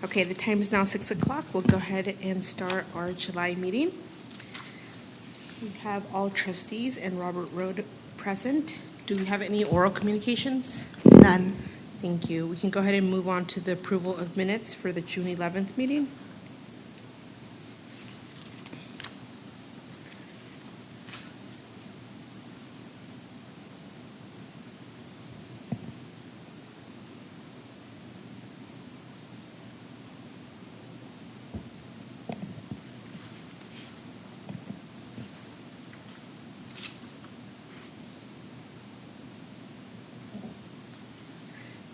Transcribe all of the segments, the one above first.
Okay, the time is now 6 o'clock. We'll go ahead and start our July meeting. We have all trustees and Robert Road present. Do we have any oral communications? None. Thank you. We can go ahead and move on to the approval of minutes for the June 11th meeting.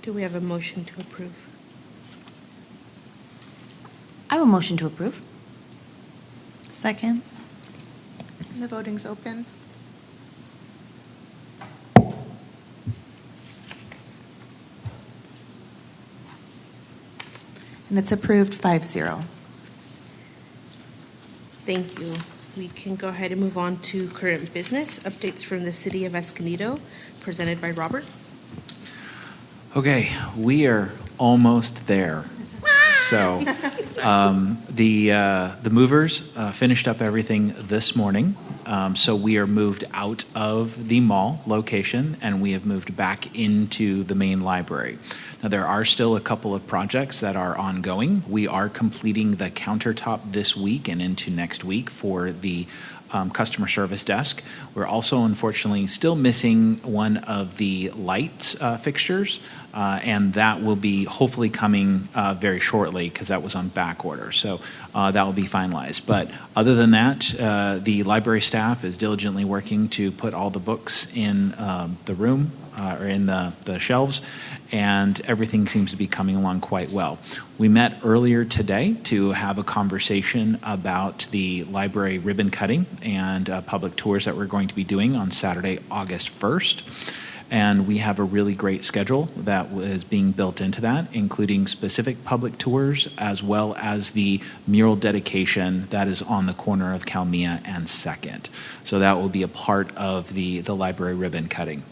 Do we have a motion to approve? I will motion to approve. Second. The voting's open. And it's approved 5-0. Thank you. We can go ahead and move on to current business, updates from the city of Escondido, presented by Robert. Okay, we are almost there. So the movers finished up everything this morning. So we are moved out of the mall location and we have moved back into the main library. Now there are still a couple of projects that are ongoing. We are completing the countertop this week and into next week for the customer service desk. We're also unfortunately still missing one of the light fixtures, and that will be hopefully coming very shortly because that was on back order. So that will be finalized. But other than that, the library staff is diligently working to put all the books in the room or in the shelves, and everything seems to be coming along quite well. We met earlier today to have a conversation about the library ribbon cutting and public tours that we're going to be doing on Saturday, August 1st. And we have a really great schedule that is being built into that, including specific public tours as well as the mural dedication that is on the corner of Calmia and 2nd. So that will be a part of the library ribbon cutting.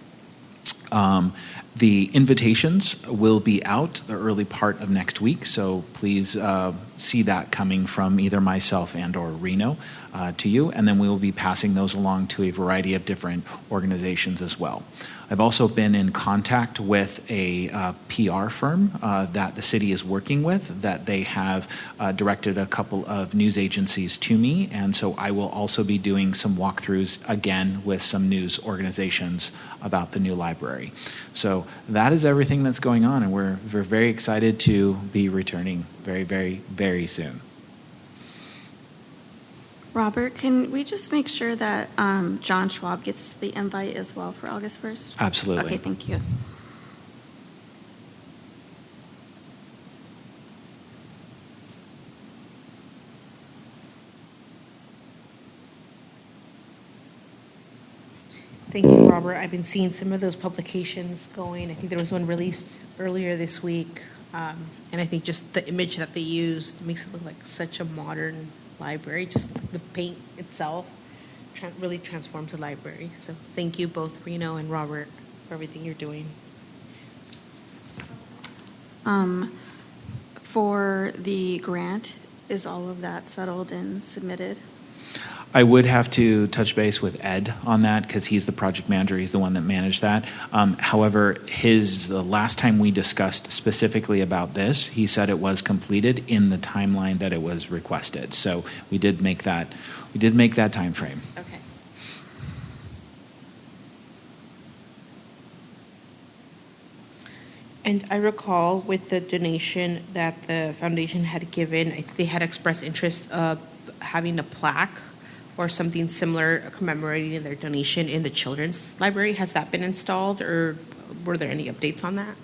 The invitations will be out the early part of next week, so please see that coming from either myself and or Reno to you, and then we will be passing those along to a variety of different organizations as well. I've also been in contact with a PR firm that the city is working with, that they have directed a couple of news agencies to me, and so I will also be doing some walkthroughs again with some news organizations about the new library. So that is everything that's going on, and we're very excited to be returning very, very, very soon. Robert, can we just make sure that John Schwab gets the invite as well for August 1st? Absolutely. Okay, thank you. Thank you, Robert. I've been seeing some of those publications going. I think there was one released earlier this week, and I think just the image that they used makes it look like such a modern library. Just the paint itself really transforms the library. So thank you both, Reno and Robert, for everything you're doing. For the grant, is all of that settled and submitted? I would have to touch base with Ed on that because he's the project manager. He's the one that managed that. However, the last time we discussed specifically about this, he said it was completed in the timeline that it was requested. So we did make that time frame. Okay. And I recall with the donation that the foundation had given, they had expressed interest of having a plaque or something similar commemorating their donation in the children's library. Has that been installed, or were there any updates on that?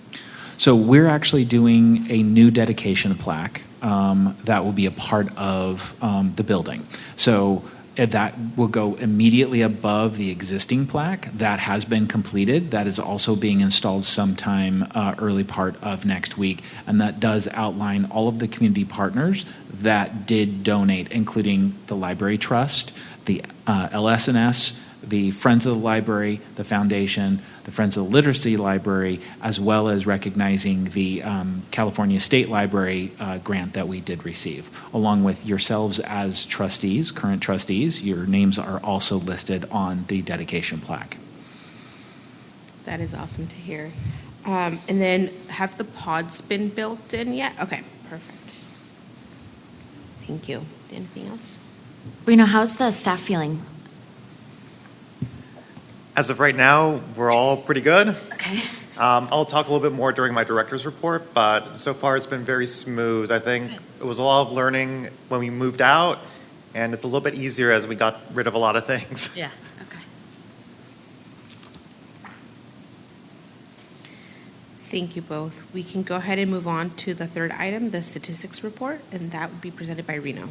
So we're actually doing a new dedication plaque that will be a part of the building. So that will go immediately above the existing plaque. That has been completed. That is also being installed sometime early part of next week. And that does outline all of the community partners that did donate, including the Library Trust, the LS&S, the Friends of the Library, the Foundation, the Friends of the Literacy Library, as well as recognizing the California State Library grant that we did receive. Along with yourselves as trustees, current trustees, your names are also listed on the dedication plaque. That is awesome to hear. And then have the pods been built in yet? Okay, perfect. Thank you. Anything else? Reno, how's the staff feeling? As of right now, we're all pretty good. Okay. I'll talk a little bit more during my director's report, but so far it's been very smooth. I think it was a lot of learning when we moved out, and it's a little bit easier as we got rid of a lot of things. Yeah, okay. Thank you both. We can go ahead and move on to the third item, the statistics report, and that would be presented by Reno.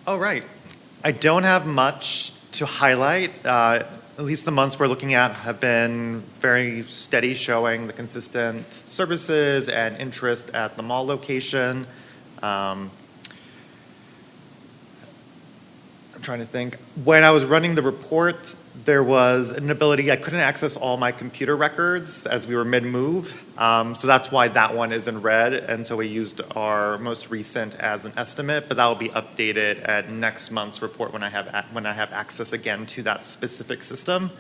All right. I don't have much to highlight. At least the months we're looking at have been very steady, showing the consistent services and interest at the mall location. I'm trying to think. When I was running the report, there was an ability, I couldn't access all my computer records as we were mid-move. So that's why that one is in red. And so we used our most recent as an estimate, but that will be updated at next month's report when I have access again to that specific system.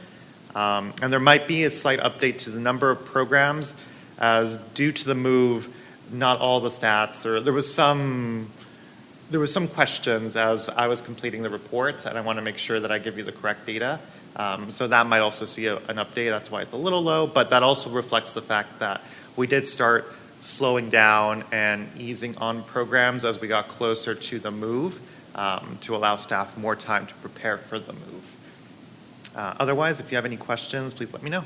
And there might be a slight update to the number of programs, as due to the move, not all the stats, or there was some questions as I was completing the report, and I want to make sure that I give you the correct data. So that might also see an update. That's why it's a little low, but that also reflects the fact that we did start slowing down and easing on programs as we got closer to the move, to allow staff more time to prepare for the move. Otherwise, if you have any questions, please let me know.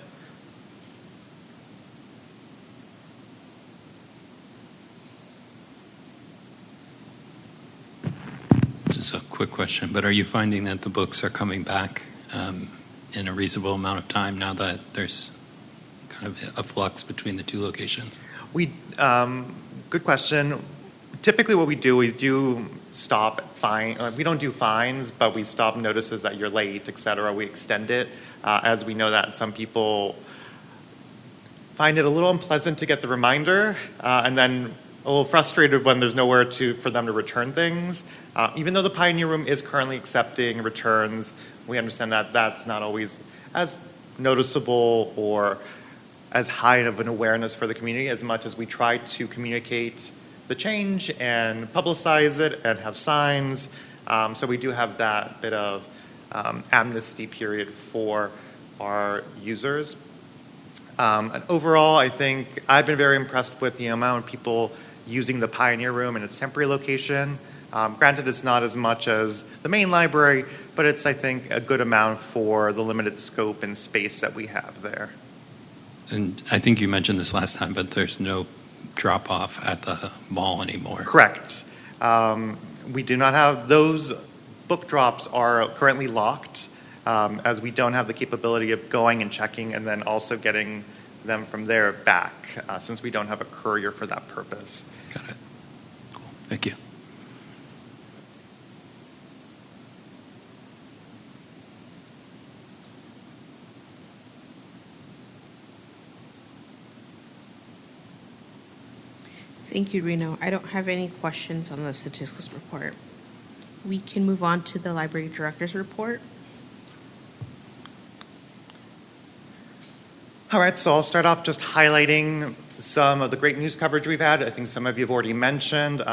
Just a quick question, but are you finding that the books are coming back in a reasonable amount of time now that there's kind of a flux between the two locations? Good question. Typically what we do stop fine. We don't do fines, but we stop notices that you're late, et cetera. We extend it, as we know that some people find it a little unpleasant to get the reminder, and then a little frustrated when there's nowhere for them to return things. Even though the Pioneer Room is currently accepting returns, we understand that that's not always as noticeable or as high of an awareness for the community, as much as we try to communicate the change and publicize it and have signs. So we do have that bit of amnesty period for our users. And overall, I think I've been very impressed with the amount of people using the Pioneer Room in its temporary location. Granted, it's not as much as the main library, but it's, I think, a good amount for the limited scope and space that we have there. And I think you mentioned this last time, but there's no drop-off at the mall anymore. Correct. We do not have those. Book drops are currently locked, as we don't have the capability of going and checking and then also getting them from there back, since we don't have a courier for that purpose. Got it. Cool. Thank you. Thank you, Reno. I don't have any questions on the statistics report. We can move on to the library director's report. All right, so I'll start off just highlighting some of the great news coverage we've had. I think some of you have already mentioned.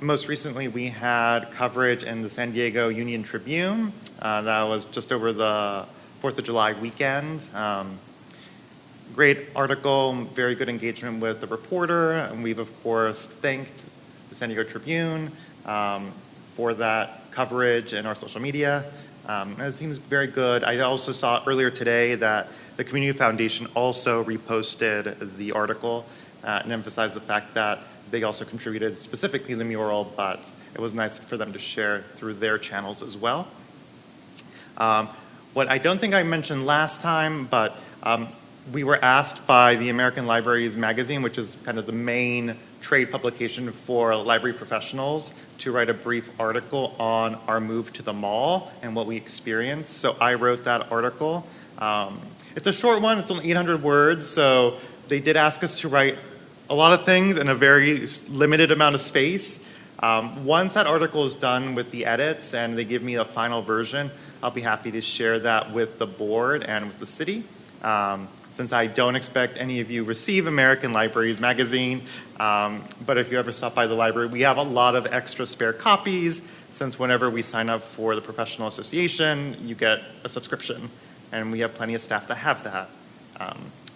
Most recently, we had coverage in the San Diego Union Tribune. That was just over the 4th of July weekend. Great article, very good engagement with the reporter, and we've of course thanked the San Diego Tribune for that coverage in our social media. It seems very good. I also saw earlier today that the Community Foundation also reposted the article and emphasized the fact that they also contributed specifically the mural, but it was nice for them to share through their channels as well. What I don't think I mentioned last time, but we were asked by the American Libraries magazine, which is kind of the main trade publication for library professionals, to write a brief article on our move to the mall and what we experienced. So I wrote that article. It's a short one, it's only 800 words, so they did ask us to write a lot of things in a very limited amount of space. Once that article is done with the edits and they give me a final version, I'll be happy to share that with the board and with the city. Since I don't expect any of you receive American Libraries magazine, but if you ever stop by the library, we have a lot of extra spare copies, since whenever we sign up for the professional association, you get a subscription, and we have plenty of staff that have that.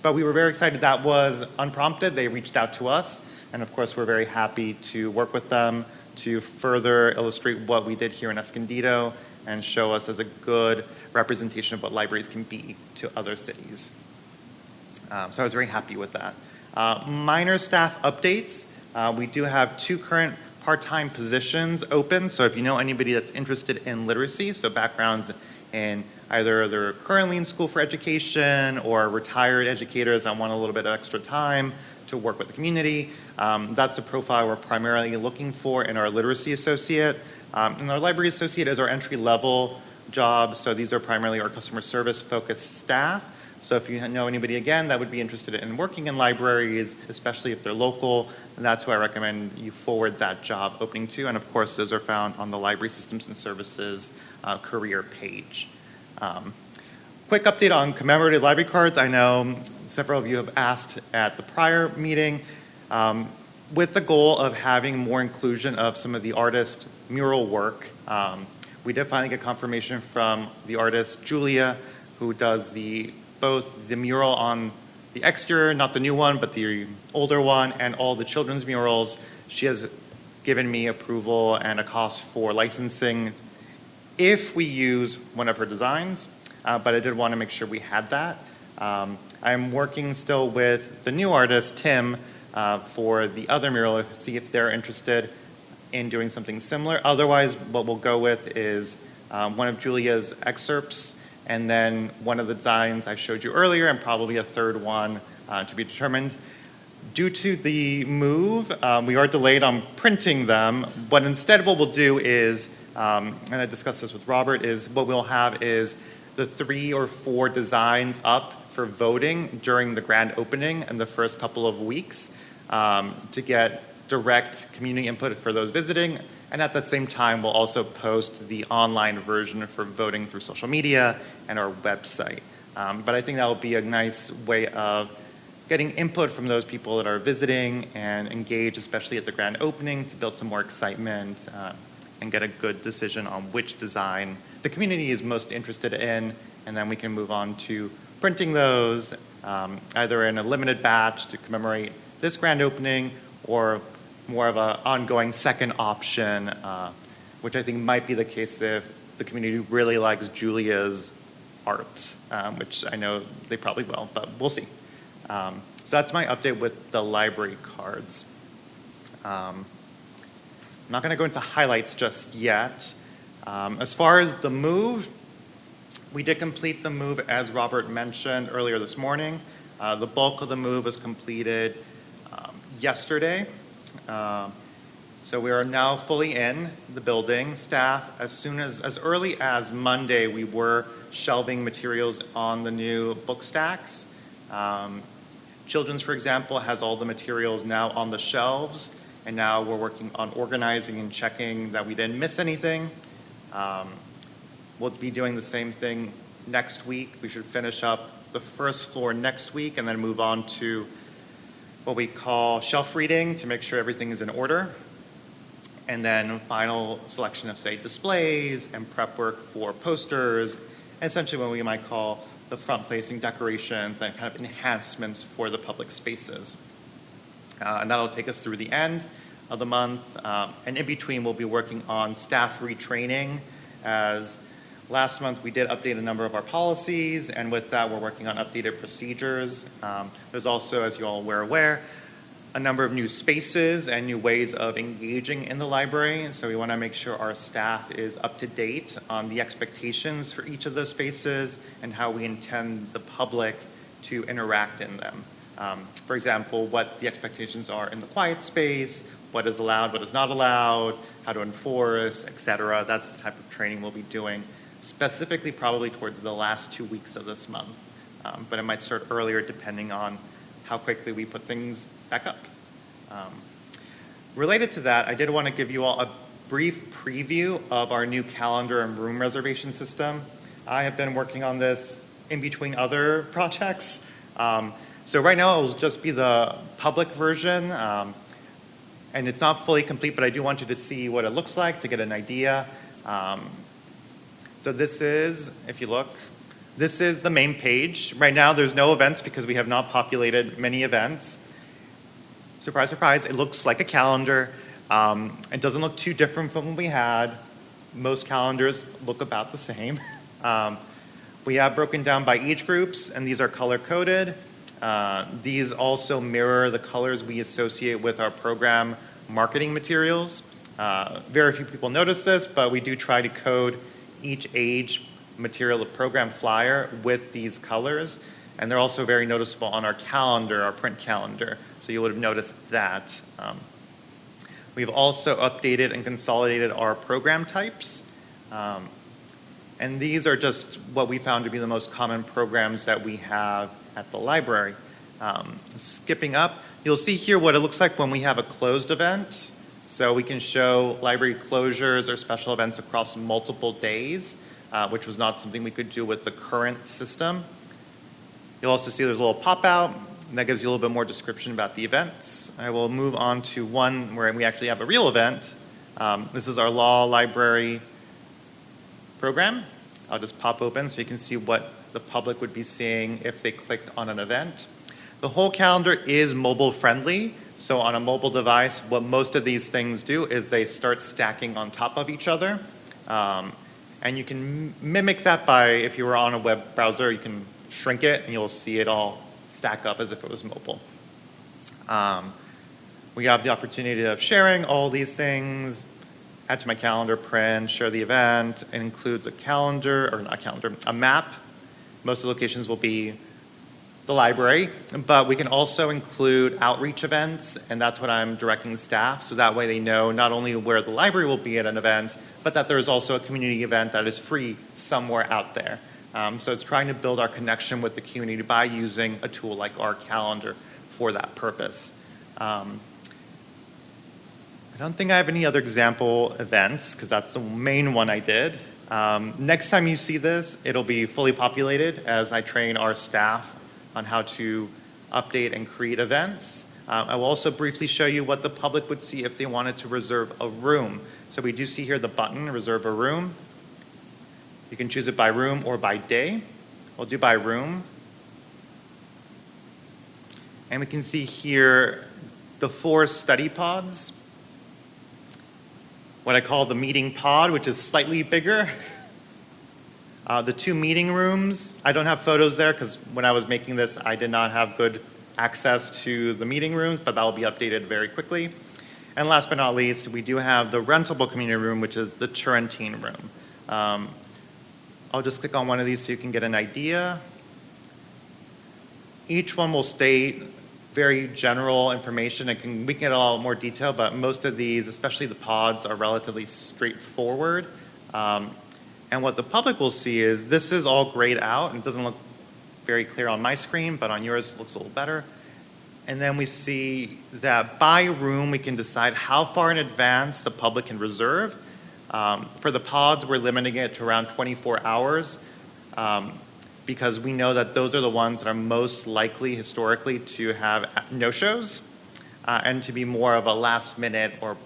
But we were very excited. That was unprompted. They reached out to us, and of course we're very happy to work with them to further illustrate what we did here in Escondido and show us as a good representation of what libraries can be to other cities. So I was very happy with that. Minor staff updates. We do have 2 current part-time positions open. So if you know anybody that's interested in literacy, so backgrounds in either they're currently in school for education or retired educators that want a little bit of extra time to work with the community, that's the profile we're primarily looking for in our literacy associate. And our library associate is our entry-level job. So these are primarily our customer service-focused staff. So if you know anybody, again, that would be interested in working in libraries, especially if they're local, that's who I recommend you forward that job opening to. And of course, those are found on the Library Systems and Services career page. Quick update on commemorative library cards. I know several of you have asked at the prior meeting, with the goal of having more inclusion of some of the artist mural work. We did finally get confirmation from the artist Julia, who does both the mural on the exterior, not the new one, but the older one, and all the children's murals. She has given me approval and a cost for licensing if we use one of her designs, but I did want to make sure we had that. I'm working still with the new artist, Tim, for the other mural, to see if they're interested in doing something similar. Otherwise, what we'll go with is one of Julia's excerpts, and then one of the designs I showed you earlier, and probably a third one to be determined. Due to the move, we are delayed on printing them, but instead what we'll do is, and I discussed this with Robert, is what we'll have is the 3 or 4 designs up for voting during the grand opening in the first couple of weeks to get direct community input for those visiting. And at that same time, we'll also post the online version for voting through social media and our website. But I think that will be a nice way of getting input from those people that are visiting and engage, especially at the grand opening, to build some more excitement and get a good decision on which design the community is most interested in. And then we can move on to printing those either in a limited batch to commemorate this grand opening, or more of an ongoing second option, which I think might be the case if the community really likes Julia's art, which I know they probably will, but we'll see. So that's my update with the library cards. I'm not going to go into highlights just yet. As far as the move, we did complete the move as Robert mentioned earlier this morning. The bulk of the move was completed yesterday. So we are now fully in the building. Staff, as early as Monday, we were shelving materials on the new book stacks. Children's, for example, has all the materials now on the shelves, and now we're working on organizing and checking that we didn't miss anything. We'll be doing the same thing next week. We should finish up the first floor next week and then move on to what we call shelf reading to make sure everything is in order. And then final selection of, say, displays and prep work for posters, essentially what we might call the front-facing decorations and kind of enhancements for the public spaces. And that'll take us through the end of the month. And in between, we'll be working on staff retraining, as last month we did update a number of our policies, and with that we're working on updated procedures. There's also, as you all were aware, a number of new spaces and new ways of engaging in the library, so we want to make sure our staff is up to date on the expectations for each of those spaces and how we intend the public to interact in them. For example, what the expectations are in the quiet space, what is allowed, what is not allowed, how to enforce, et cetera. That's the type of training we'll be doing, specifically probably towards the last 2 weeks of this month. But it might start earlier depending on how quickly we put things back up. Related to that, I did want to give you all a brief preview of our new calendar and room reservation system. I have been working on this in between other projects. So right now it will just be the public version, and it's not fully complete, but I do want you to see what it looks like to get an idea. So this is, if you look, this is the main page. Right now there's no events because we have not populated many events. Surprise, surprise, it looks like a calendar. It doesn't look too different from what we had. Most calendars look about the same. We have broken down by age groups, and these are color-coded. These also mirror the colors we associate with our program marketing materials. Very few people notice this, but we do try to code each age material of program flyer with these colors, and they're also very noticeable on our calendar, our print calendar, so you would have noticed that. We've also updated and consolidated our program types. And these are just what we found to be the most common programs that we have at the library. Skipping up, you'll see here what it looks like when we have a closed event. So we can show library closures or special events across multiple days, which was not something we could do with the current system. You'll also see there's a little pop-out, and that gives you a little bit more description about the events. I will move on to one where we actually have a real event. This is our law library program. I'll just pop open so you can see what the public would be seeing if they clicked on an event. The whole calendar is mobile friendly. So on a mobile device, what most of these things do is they start stacking on top of each other. And you can mimic that by, if you were on a web browser, you can shrink it and you'll see it all stack up as if it was mobile. We have the opportunity of sharing all these things, add to my calendar, print, share the event. It includes a calendar, or not a calendar, a map. Most of the locations will be the library, but we can also include outreach events, and that's what I'm directing the staff, so that way they know not only where the library will be at an event, but that there's also a community event that is free somewhere out there. So it's trying to build our connection with the community by using a tool like our calendar for that purpose. I don't think I have any other example events, because that's the main one I did. Next time you see this, it'll be fully populated as I train our staff on how to update and create events. I will also briefly show you what the public would see if they wanted to reserve a room. So we do see here the button, reserve a room. You can choose it by room or by day. We'll do by room. And we can see here the 4 study pods. What I call the meeting pod, which is slightly bigger. The 2 meeting rooms, I don't have photos there because when I was making this, I did not have good access to the meeting rooms, but that will be updated very quickly. And last but not least, we do have the rentable community room, which is the Turrentine room. I'll just click on one of these so you can get an idea. Each one will state very general information. We can get a lot more detail, but most of these, especially the pods, are relatively straightforward. And what the public will see is this is all grayed out. It doesn't look very clear on my screen, but on yours it looks a little better. And then we see that by room we can decide how far in advance the public can reserve. For the pods, we're limiting it to around 24 hours because we know that those are the ones that are most likely historically to have no-shows and to be more of a last-minute or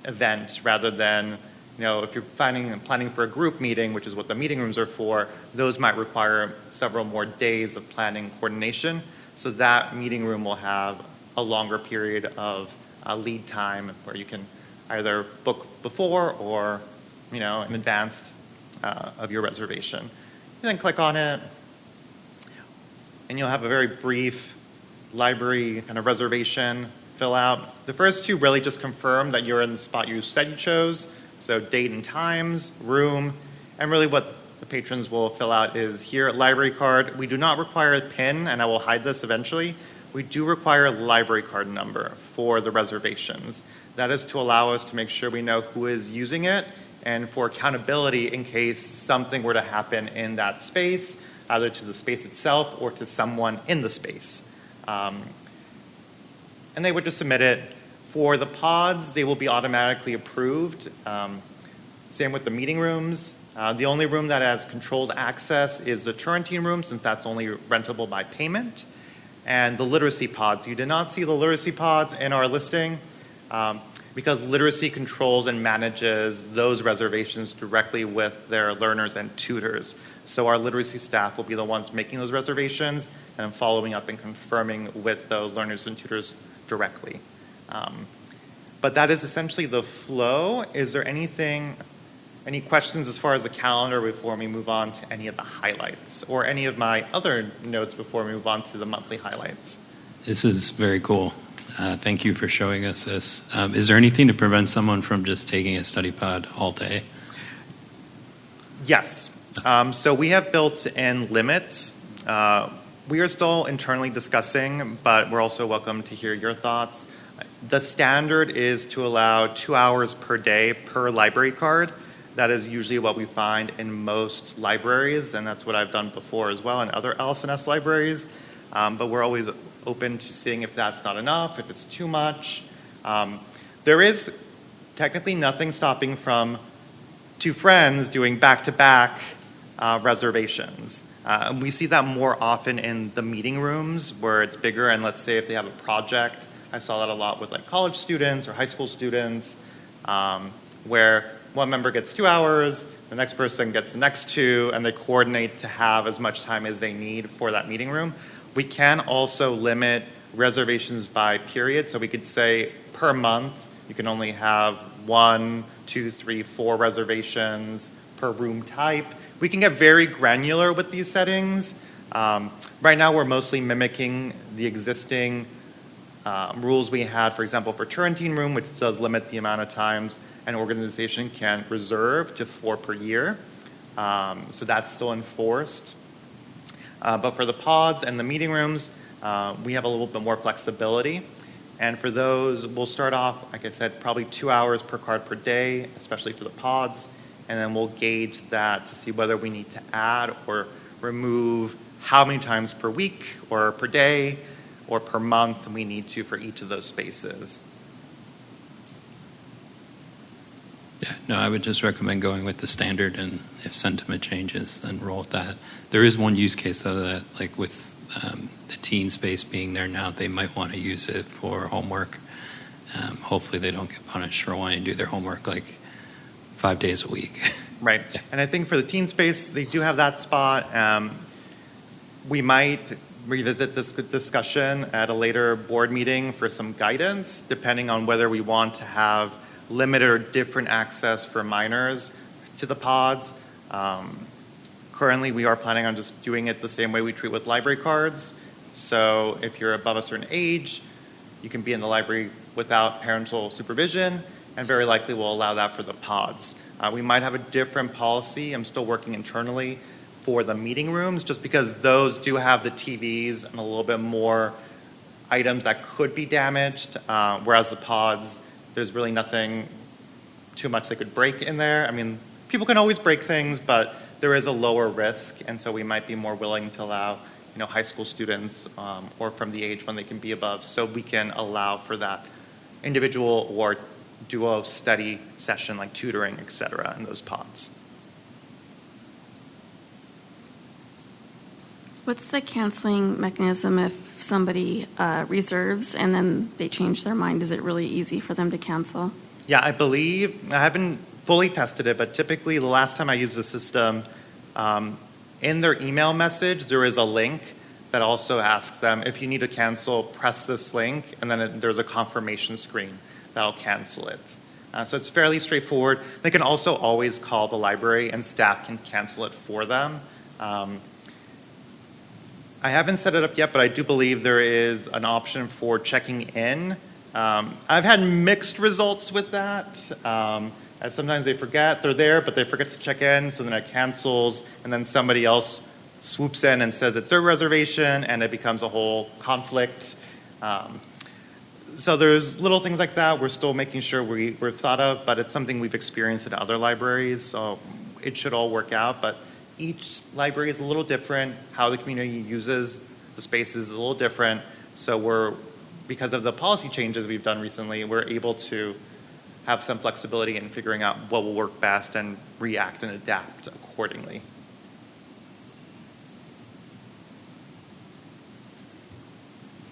event rather than, if you're planning for a group meeting, which is what the meeting rooms are for, those might require several more days of planning coordination. So that meeting room will have a longer period of lead time where you can either book before or, in advance of your reservation. You then click on it, and you'll have a very brief library kind of reservation fill out. The first 2 really just confirm that you're in the spot you said you chose, so date and times, room, and really what the patrons will fill out is here at library card. We do not require a PIN, and I will hide this eventually. We do require a library card number for the reservations. That is to allow us to make sure we know who is using it and for accountability in case something were to happen in that space, either to the space itself or to someone in the space. And they would just submit it. For the pods, they will be automatically approved. Same with the meeting rooms. The only room that has controlled access is the Turrentine room, since that's only rentable by payment. And the literacy pods. You did not see the literacy pods in our listing because literacy controls and manages those reservations directly with their learners and tutors. So our literacy staff will be the ones making those reservations and following up and confirming with those learners and tutors directly. But that is essentially the flow. Is there any questions as far as the calendar before we move on to any of the highlights or any of my other notes before we move on to the monthly highlights? This is very cool. Thank you for showing us this. Is there anything to prevent someone from just taking a study pod all day? Yes. So we have built in limits. We are still internally discussing, but we're also welcome to hear your thoughts. The standard is to allow 2 hours per day per library card. That is usually what we find in most libraries, and that's what I've done before as well in other LS&S libraries. But we're always open to seeing if that's not enough, if it's too much. There is technically nothing stopping from two friends doing back-to-back reservations. And we see that more often in the meeting rooms where it's bigger, and let's say if they have a project, I saw that a lot with like college students or high school students, where one member gets 2 hours, the next person gets the next 2, and they coordinate to have as much time as they need for that meeting room. We can also limit reservations by period, so we could say per month, you can only have 1, 2, 3, 4 reservations per room type. We can get very granular with these settings. Right now, we're mostly mimicking the existing rules we had, for example, for Turrentine room, which does limit the amount of times an organization can reserve to 4 per year. So that's still enforced. But for the pods and the meeting rooms, we have a little bit more flexibility. And for those, we'll start off, like I said, probably 2 hours per card per day, especially for the pods. And then we'll gauge that to see whether we need to add or remove how many times per week or per day or per month we need to for each of those spaces. Yeah, no, I would just recommend going with the standard, and if sentiment changes, then roll with that. There is one use case, though, that like with the teen space being there now, they might want to use it for homework. Hopefully they don't get punished for wanting to do their homework like 5 days a week. Right. Yeah. And I think for the teen space, they do have that spot. We might revisit this discussion at a later board meeting for some guidance, depending on whether we want to have limited or different access for minors to the pods. Currently, we are planning on just doing it the same way we treat with library cards. So if you're above a certain age, you can be in the library without parental supervision, and very likely we'll allow that for the pods. We might have a different policy. I'm still working internally for the meeting rooms, just because those do have the TVs and a little bit more items that could be damaged, whereas the pods, there's really nothing too much that could break in there. I mean, people can always break things, but there is a lower risk, and so we might be more willing to allow, high school students or from the age when they can be above, so we can allow for that individual or duo study session like tutoring, et cetera, in those pods. What's the canceling mechanism if somebody reserves and then they change their mind? Is it really easy for them to cancel? Yeah, I believe, I haven't fully tested it, but typically the last time I used the system, in their email message, there is a link that also asks them, if you need to cancel, press this link, and then there's a confirmation screen that'll cancel it. So it's fairly straightforward. They can also always call the library and staff can cancel it for them. I haven't set it up yet, but I do believe there is an option for checking in. I've had mixed results with that. as sometimes they forget they're there, but they forget to check in, so then it cancels, and then somebody else swoops in and says it's their reservation, and it becomes a whole conflict. So there's little things like that we're still making sure we're thought of, but it's something we've experienced at other libraries, so it should all work out. But each library is a little different. How the community uses the space is a little different. So because of the policy changes we've done recently, we're able to have some flexibility in figuring out what will work best and react and adapt accordingly.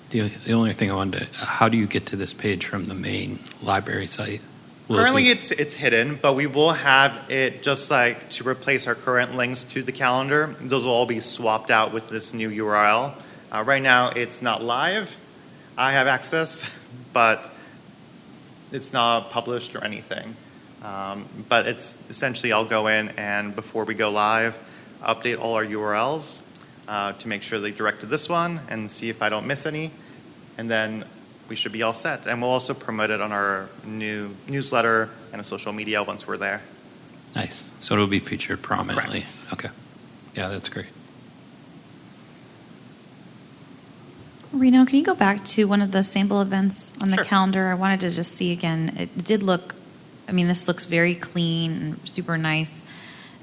The only thing I wanted to, how do you get to this page from the main library site? Currently, it's hidden, but we will have it just like to replace our current links to the calendar. Those will all be swapped out with this new URL. Right now, it's not live. I have access, but it's not published or anything. But it's essentially, I'll go in and before we go live, update all our URLs to make sure they direct to this one and see if I don't miss any. And then we should be all set. And we'll also promote it on our new newsletter and a social media once we're there. Nice. So it'll be featured prominently. Correct. Okay. Yeah, that's great. Reno, can you go back to one of the sample events on the Sure. calendar? I wanted to just see again. It did look, I mean, this looks very clean and super nice.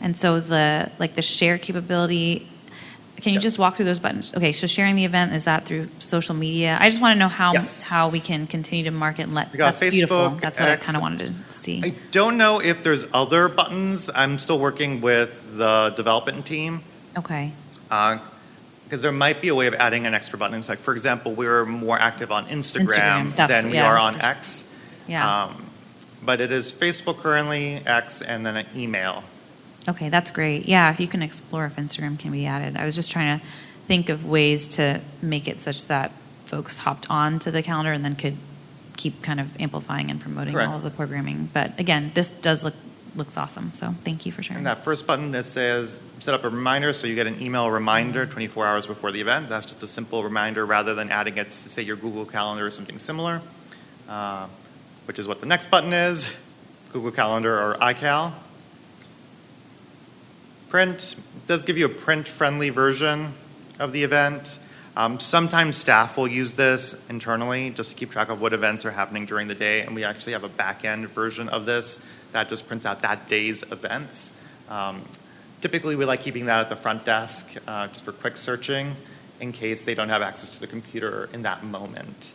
And so the share capability, can you Yes. just walk through those buttons? Okay, so sharing the event, is that through social media? I just want to know Yes. how we can continue to market and let, We got that's beautiful. Facebook, That's what I X. kind of wanted to see. I don't know if there's other buttons. I'm still working with the development team. Okay. Because there might be a way of adding an extra button. It's like, for example, we're more active on Instagram, That's- than we yeah. are on X. Yeah. But it is Facebook currently, X, and then an email. Okay, that's great. Yeah, if you can explore if Instagram can be added. I was just trying to think of ways to make it such that folks hopped on to the calendar and then could keep kind of amplifying and promoting Correct. all of the programming. But again, this does looks awesome. So thank you for sharing. And that first button that says set up a reminder, so you get an email reminder 24 hours before the event. That's just a simple reminder rather than adding it to, say, your Google Calendar or something similar, which is what the next button is, Google Calendar or iCal. Print does give you a print-friendly version of the event. Sometimes staff will use this internally just to keep track of what events are happening during the day, and we actually have a back-end version of this that just prints out that day's events. Typically, we like keeping that at the front desk just for quick searching in case they don't have access to the computer in that moment.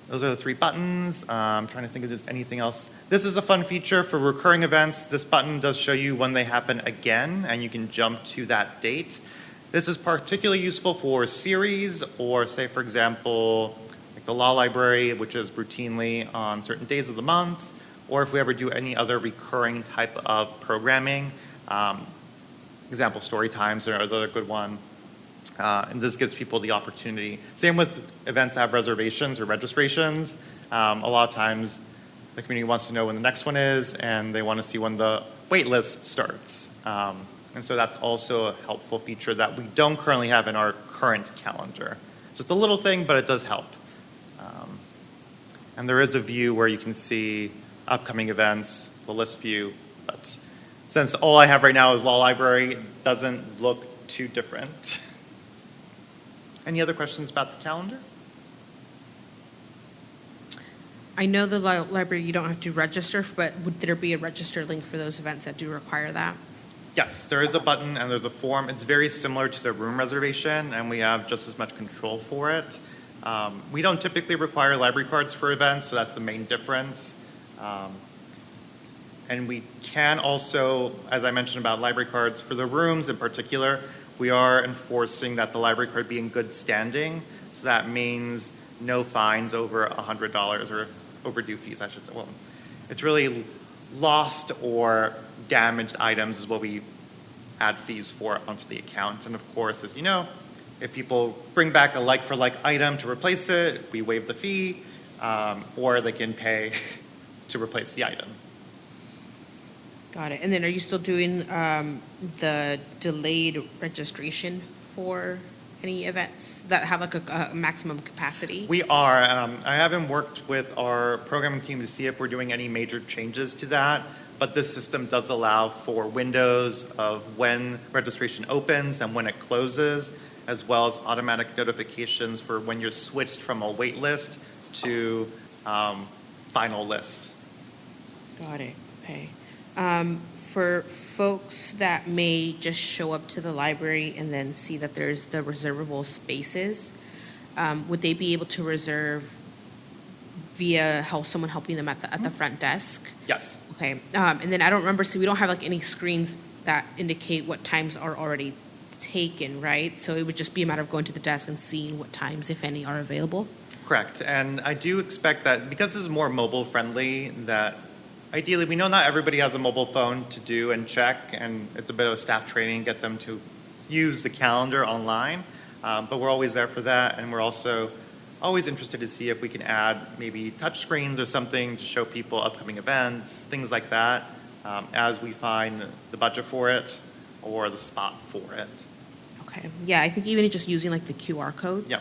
Those are the three buttons. I'm trying to think if there's anything else. This is a fun feature for recurring events. This button does show you when they happen again, and you can jump to that date. This is particularly useful for series or, say, for example, like the law library, which is routinely on certain days of the month, or if we ever do any other recurring type of programming. Example, story times are another good one. And this gives people the opportunity. Same with events that have reservations or registrations. A lot of times the community wants to know when the next one is, and they want to see when the wait list starts. And so that's also a helpful feature that we don't currently have in our current calendar. So it's a little thing, but it does help. And there is a view where you can see upcoming events, the list view. But since all I have right now is Law Library, it doesn't look too different. Any other questions about the calendar? I know the library, you don't have to register, but would there be a register link for those events that do require that? Yes, there is a button and there's a form. It's very similar to the room reservation, and we have just as much control for it. We don't typically require library cards for events, so that's the main difference. And we can also, as I mentioned about library cards, for the rooms in particular, we are enforcing that the library card be in good standing. So that means no fines over $100 or overdue fees, I should say. Well, it's really lost or damaged items is what we add fees for onto the account. And of course, as you know, if people bring back a like-for-like item to replace it, we waive the fee, or they can pay to replace the item. Got it. And then are you still doing the delayed registration for any events that have like a maximum capacity? We are. I haven't worked with our programming team to see if we're doing any major changes to that, but this system does allow for windows of when registration opens and when it closes, as well as automatic notifications for when you're switched from a wait list to final list. Got it, okay. For folks that may just show up to the library and then see that there's the reservable spaces, would they be able to reserve via someone helping them at the front desk? Yes. Okay, and then I don't remember, so we don't have like any screens that indicate what times are already taken, right? So it would just be a matter of going to the desk and seeing what times, if any, are available? Correct. And I do expect that because this is more mobile friendly, that ideally, we know not everybody has a mobile phone to do and check, and it's a bit of staff training, get them to use the calendar online. But we're always there for that, and we're also always interested to see if we can add maybe touch screens or something to show people upcoming events, things like that, as we find the budget for it or the spot for it. Okay, yeah, I think even just using like the QR codes. Yep.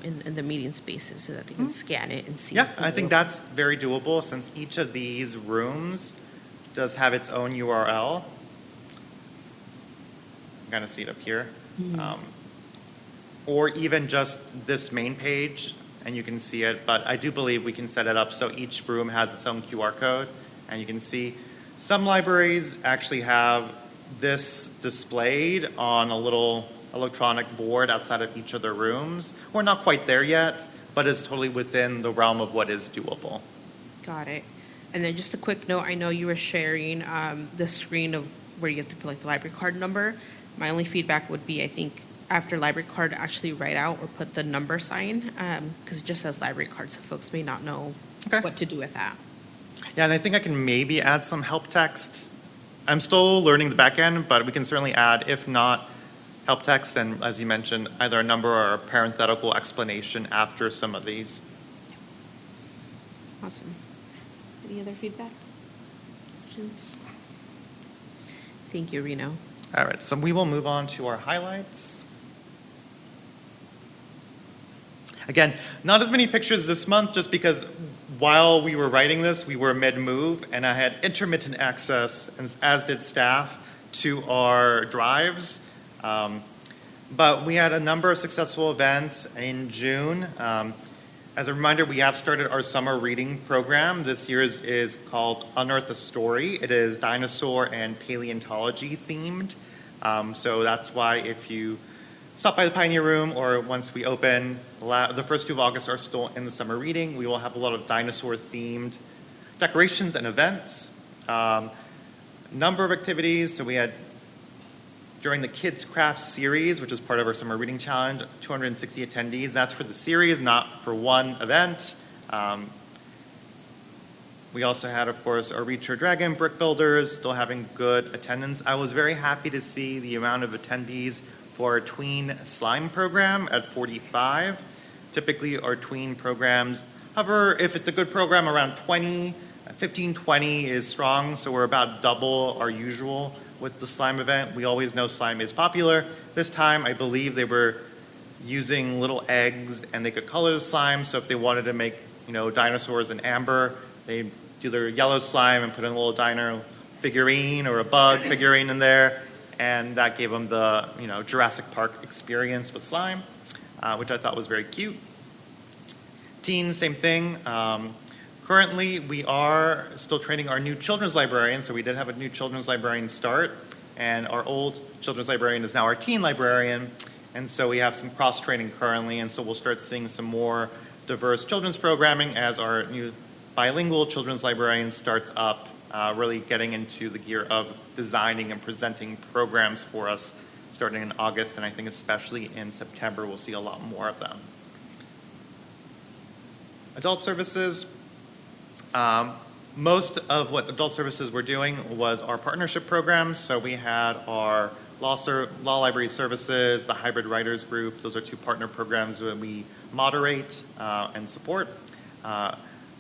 In the meeting spaces so that they can scan it and see. Yeah, what's I think available. that's very doable since each of these rooms does have its own URL. You kind of see it up here. Or even just this main page, and you can see it. But I do believe we can set it up so each room has its own QR code, and you can see some libraries actually have this displayed on a little electronic board outside of each of their rooms. We're not quite there yet, but it's totally within the realm of what is doable. Got it. And then just a quick note, I know you were sharing the screen of where you have to put like the library card number. My only feedback would be, I think, after library card, actually write out or put the number sign, because it just says library card, so folks may not know Okay. what to do with that. Yeah, and I think I can maybe add some help text. I'm still learning the back end, but we can certainly add, if not help text, and as you mentioned, either a number or a parenthetical explanation after some of these. Awesome. Any other feedback? Questions? Thank you, Reno. All right, so we will move on to our highlights. Again, not as many pictures this month just because while we were writing this, we were mid-move and I had intermittent access, as did staff, to our drives. But we had a number of successful events in June. As a reminder, we have started our summer reading program. This year's is called Unearth a Story. It is dinosaur and paleontology themed. So that's why if you stop by the Pioneer Room or once we open, the first 2 of August are still in the summer reading. We will have a lot of dinosaur themed decorations and events. Number of activities. So we had during the Kids Craft series, which is part of our Summer Reading Challenge, 260 attendees. That's for the series, not for one event. We also had, of course, our Reach Your Dragon brick builders still having good attendance. I was very happy to see the amount of attendees for our tween slime program at 45. Typically, our tween programs hover, if it's a good program, around 20. 15, 20 is strong, so we're about double our usual with the slime event. We always know slime is popular. This time, I believe they were using little eggs and they could color the slime, so if they wanted to make, dinosaurs in amber, they do their yellow slime and put in a little dino figurine or a bug figurine in there, and that gave them the, Jurassic Park experience with slime, which I thought was very cute. Teens, same thing. Currently, we are still training our new children's librarian, so we did have a new children's librarian start, and our old children's librarian is now our teen librarian, and so we have some cross-training currently, and so we'll start seeing some more diverse children's programming as our new bilingual children's librarian starts up, really getting into the gear of designing and presenting programs for us starting in August, and I think especially in September we'll see a lot more of them. Adult services. Most of what adult services were doing was our partnership programs. So we had our law library services, the hybrid writers group. Those are 2 partner programs that we moderate and support.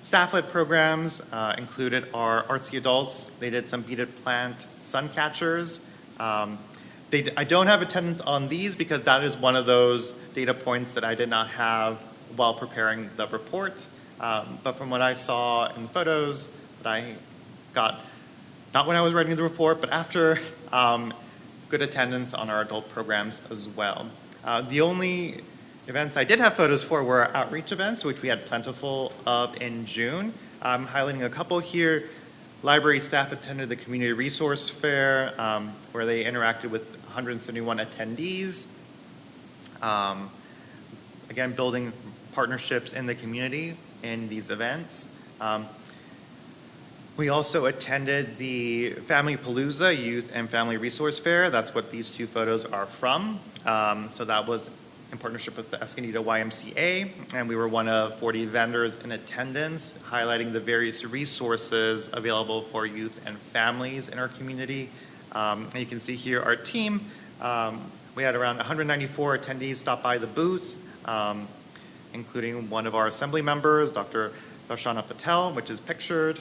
Staff-led programs included our artsy adults. They did some beaded plant sun catchers. I don't have attendance on these because that is one of those data points that I did not have while preparing the report. But from what I saw in the photos that I got, not when I was writing the report, but after, good attendance on our adult programs as well. The only events I did have photos for were outreach events, which we had plentiful of in June. I'm highlighting a couple here. Library staff attended the Community Resource Fair, where they interacted with 171 attendees. Again, building partnerships in the community in these events. We also attended the Family Palooza Youth and Family Resource Fair. That's what these two photos are from. So that was in partnership with the Escondido YMCA, and we were one of 40 vendors in attendance, highlighting the various resources available for youth and families in our community. And you can see here our team. We had around 194 attendees stop by the booth, including one of our assembly members, Dr. Darshana Patel, which is pictured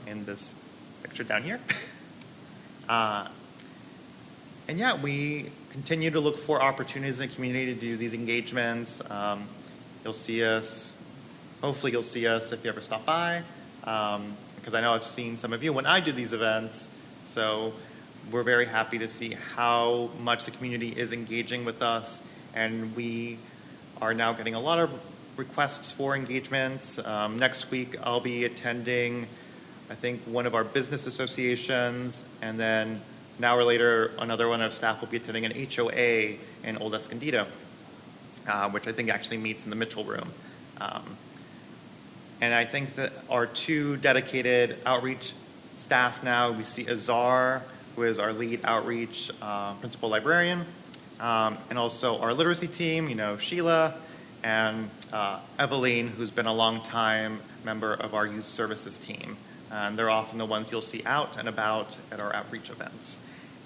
in this picture down here. And yeah, we continue to look for opportunities in the community to do these engagements. You'll see us, hopefully you'll see us if you ever stop by, because I know I've seen some of you when I do these events. So we're very happy to see how much the community is engaging with us, and we are now getting a lot of requests for engagements. Next week I'll be attending, I think, one of our business associations, and then an hour later another one of our staff will be attending an HOA in Old Escondido, which I think actually meets in the Mitchell room. And I think that our two dedicated outreach staff now, we see Azar, who is our lead outreach principal librarian, and also our literacy team, Sheila, and Eveline, who's been a long time member of our youth services team. And they're often the ones you'll see out and about at our outreach events.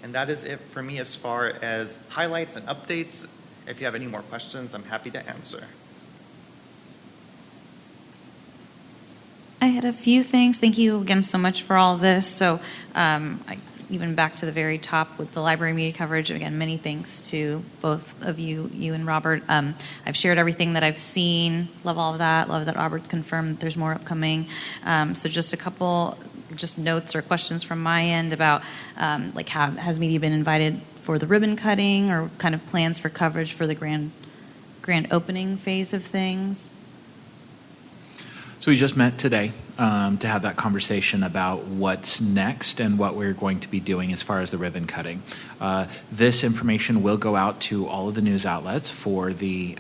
And that is it for me as far as highlights and updates. If you have any more questions, I'm happy to answer. I had a few things. Thank you again so much for all of this. So even back to the very top with the library media coverage, again, many thanks to both of you and Robert. I've shared everything that I've seen. Love all of that. Love that Robert's confirmed that there's more upcoming. So just a couple notes or questions from my end about has media been invited for the ribbon cutting or kind of plans for coverage for the grand opening phase of things? So we just met today to have that conversation about what's next and what we're going to be doing as far as the ribbon cutting. This information will go out to all of the news outlets for the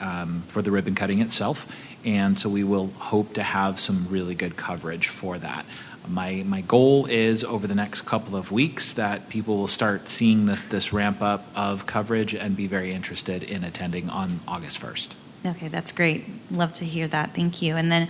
ribbon cutting itself, and so we will hope to have some really good coverage for that. My goal is over the next couple of weeks that people will start seeing this ramp up of coverage and be very interested in attending on August 1st. Okay, that's great. Love to hear that. Thank you. And then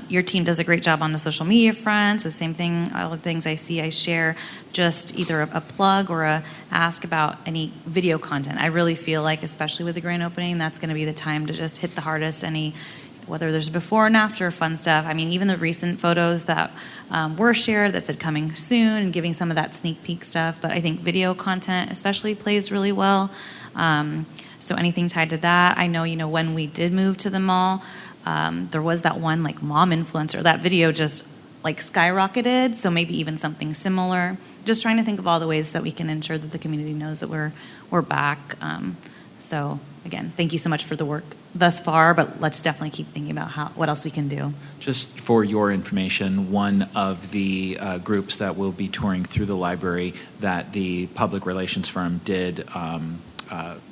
your team does a great job on the social media front. So same thing, all the things I see, I share. Just either a plug or a ask about any video content. I really feel like, especially with the grand opening, that's going to be the time to just hit the hardest. Whether there's before and after fun stuff. I mean, even the recent photos that were shared that said coming soon and giving some of that sneak peek stuff. But I think video content especially plays really well. So anything tied to that. I know, when we did move to the mall, there was that one mom influencer. That video just skyrocketed. So maybe even something similar. Just trying to think of all the ways that we can ensure that the community knows that we're back. So again, thank you so much for the work thus far, but let's definitely keep thinking about what else we can do. Just for your information, one of the groups that will be touring through the library that the public relations firm did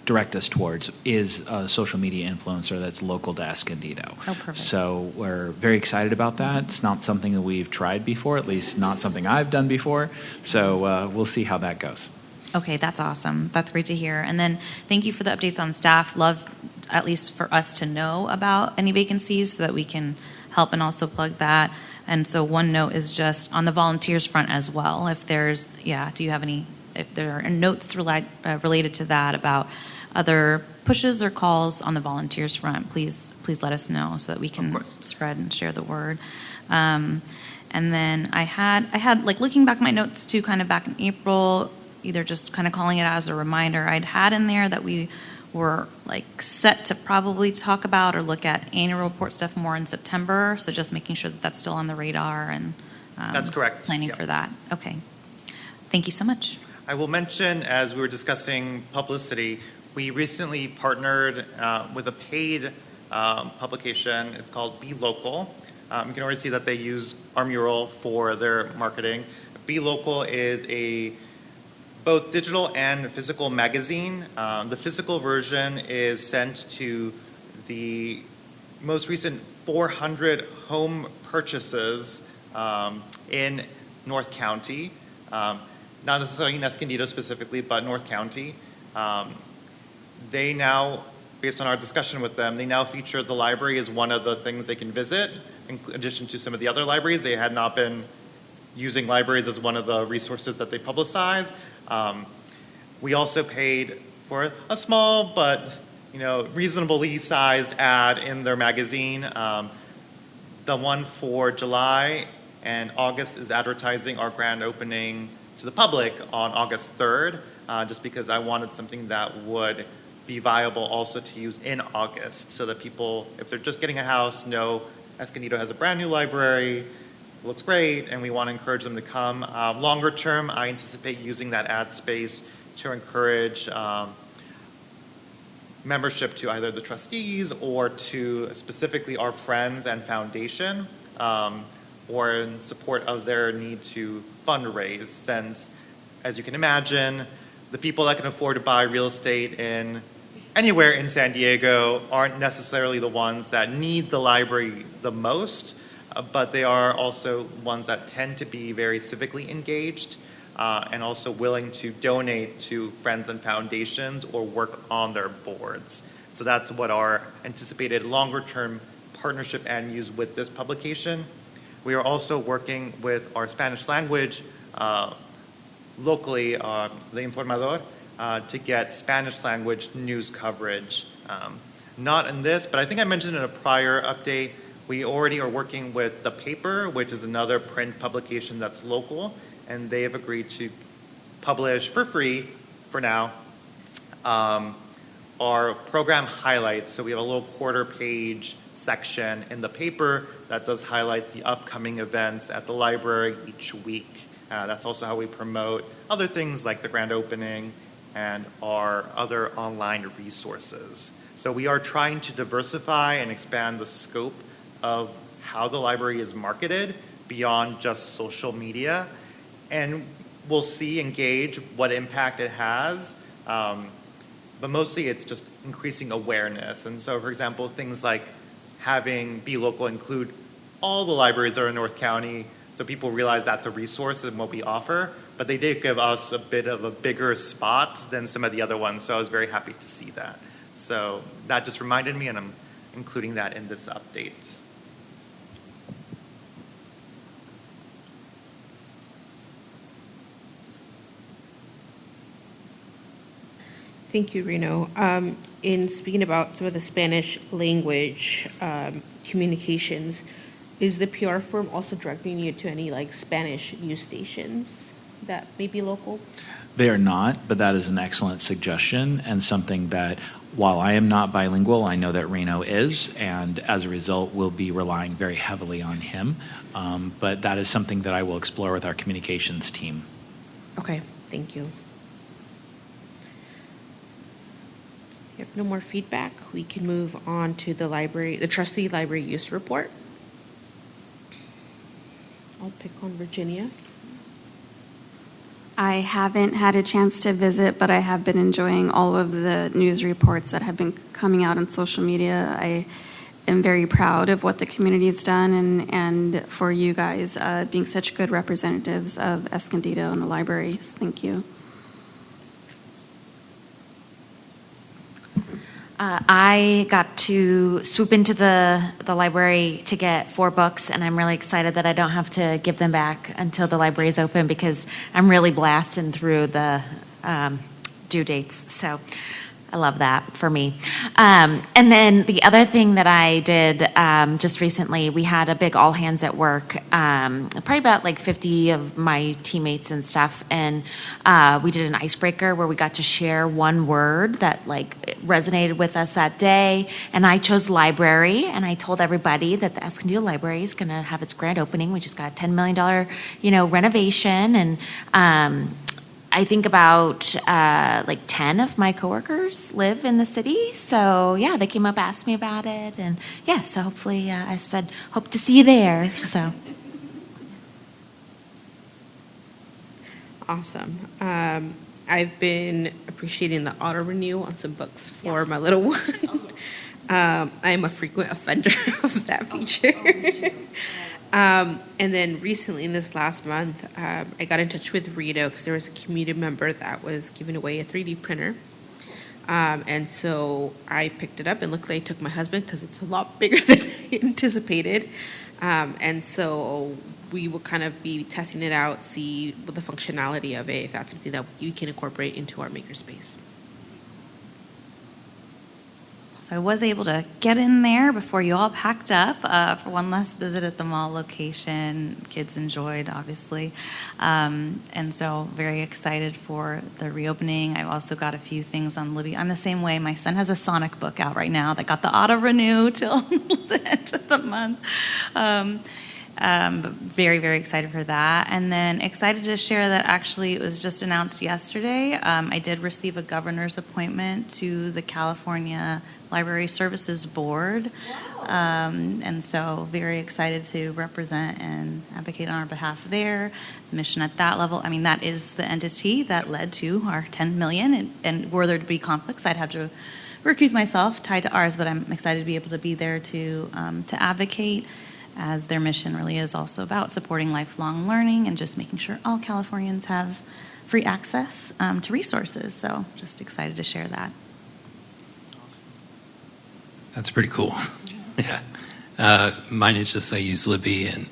direct us towards is a social media influencer that's local to Escondido. Oh, perfect. So we're very excited about that. It's not something that we've tried before, at least not something I've done before. So we'll see how that goes. Okay, that's awesome. That's great to hear. And then thank you for the updates on staff. Love, at least for us to know about any vacancies so that we can help and also plug that. And so one note is just on the volunteers front as well. If there are notes related to that about other pushes or calls on the volunteers front, please let us know so that we can spread and share the word. And then I had looking back at my notes too, kind of back in April, either just kind of calling it as a reminder. I'd had in there that we were like set to probably talk about or look at annual report stuff more in September. So just making sure that that's still on the radar and That's correct. planning Yep. for that. Okay. Thank you so much. I will mention, as we were discussing publicity, we recently partnered with a paid publication. It's called Be Local. You can already see that they use our mural for their marketing. Be Local is a both digital and physical magazine. The physical version is sent to the most recent 400 home purchases in North County. Not necessarily in Escondido specifically, but North County. They now, based on our discussion with them, they now feature the library as one of the things they can visit, in addition to some of the other libraries. They had not been using libraries as one of the resources that they publicize. We also paid for a small but reasonably sized ad in their magazine. The one for July and August is advertising our grand opening to the public on August 3rd, just because I wanted something that would be viable also to use in August, so that people, if they're just getting a house, know Escondido has a brand new library, looks great, and we want to encourage them to come. Longer term, I anticipate using that ad space to encourage membership to either the trustees or to specifically our friends and foundation, or in support of their need to fundraise, since, as you can imagine, the people that can afford to buy real estate in anywhere in San Diego aren't necessarily the ones that need the library the most, but they are also ones that tend to be very civically engaged and also willing to donate to friends and foundations or work on their boards. So that's what our anticipated longer-term partnership and use with this publication. We are also working with our Spanish language locally, the Informador, to get Spanish language news coverage. Not in this, but I think I mentioned in a prior update, we already are working with The Paper, which is another print publication that's local, and they have agreed to publish for free, for now, our program highlights. So we have a little quarter-page section in The Paper that does highlight the upcoming events at the library each week. That's also how we promote other things like the grand opening and our other online resources. So we are trying to diversify and expand the scope of how the library is marketed beyond just social media. And we'll see and gauge what impact it has. But mostly it's just increasing awareness. And so, for example, things like having Be Local include all the libraries that are in North County, so people realize that's a resource and what we offer. But they did give us a bit of a bigger spot than some of the other ones, so I was very happy to see that. So that just reminded me, and I'm including that in this update. Thank you, Reno. In speaking about some of the Spanish language communications, is the PR firm also directing you to any Spanish news stations that may be local? They are not, but that is an excellent suggestion and something that, while I am not bilingual, I know that Reno is, and as a result, we'll be relying very heavily on him. But that is something that I will explore with our communications team. Okay, thank you. If no more feedback, we can move on to the trustee library use report. I'll pick on Virginia. I haven't had a chance to visit, but I have been enjoying all of the news reports that have been coming out on social media. I am very proud of what the community's done and for you guys being such good representatives of Escondido and the libraries. Thank you. I got to swoop into the library to get 4 books, and I'm really excited that I don't have to give them back until the library is open because I'm really blasting through the due dates. So I love that for me. And then the other thing that I did just recently, we had a big all hands at work, probably about like 50 of my teammates and stuff. And we did an icebreaker where we got to share one word that like resonated with us that day. And I chose library, and I told everybody that the Escondido Library is going to have its grand opening. We just got a $10 million, renovation. And I think about like 10 of my coworkers live in the city. So yeah, they came up, asked me about it. And yeah, so hopefully I said, hope to see you there. So. Awesome. I've been appreciating the auto renew on some books for my little one. I'm a frequent offender of that feature. And then recently, in this last month, I got in touch with Rito because there was a community member that was giving away a 3D printer. And so I picked it up, and luckily I took my husband because it's a lot bigger than I anticipated. And so we will kind of be testing it out, see what the functionality of it, if that's something that you can incorporate into our makerspace. So I was able to get in there before you all packed up for one last visit at the mall location. Kids enjoyed, obviously. And so very excited for the reopening. I've also got a few things on Libby. I'm the same way. My son has a Sonic book out right now that got the auto renew till the end of the month. But very, very excited for that. And then excited to share that actually it was just announced yesterday. I did receive a governor's appointment to the California Library Services Board. And so very excited to represent and advocate on our behalf there. The mission at that level, I mean, that is the entity that led to our 10 million. And were there to be conflicts, I'd have to recuse myself tied to ours, but I'm excited to be able to be there to advocate, as their mission really is also about supporting lifelong learning and just making sure all Californians have free access to resources. So just excited to share that. That's pretty cool. Yeah. Mine is just I use Libby, and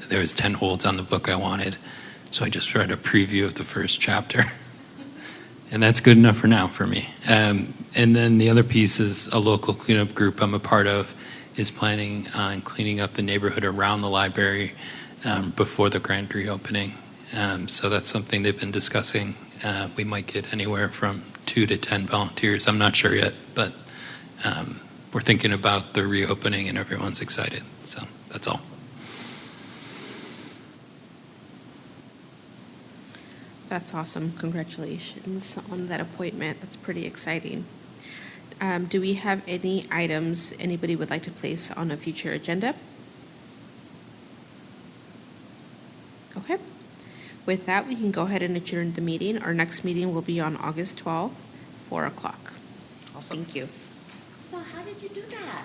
there was 10 holds on the book I wanted, so I just read a preview of the first chapter. And that's good enough for now for me. And then the other piece is a local cleanup group I'm a part of is planning on cleaning up the neighborhood around the library before the grand reopening. So that's something they've been discussing. We might get anywhere from 2 to 10 volunteers. I'm not sure yet, but we're thinking about the reopening and everyone's excited. So that's all. That's awesome. Congratulations on that appointment. That's pretty exciting. Do we have any items anybody would like to place on a future agenda? Okay. With that, we can go ahead and adjourn the meeting. Our next meeting will be on August 12th, 4 o'clock. Awesome. Thank you. So how did you do that?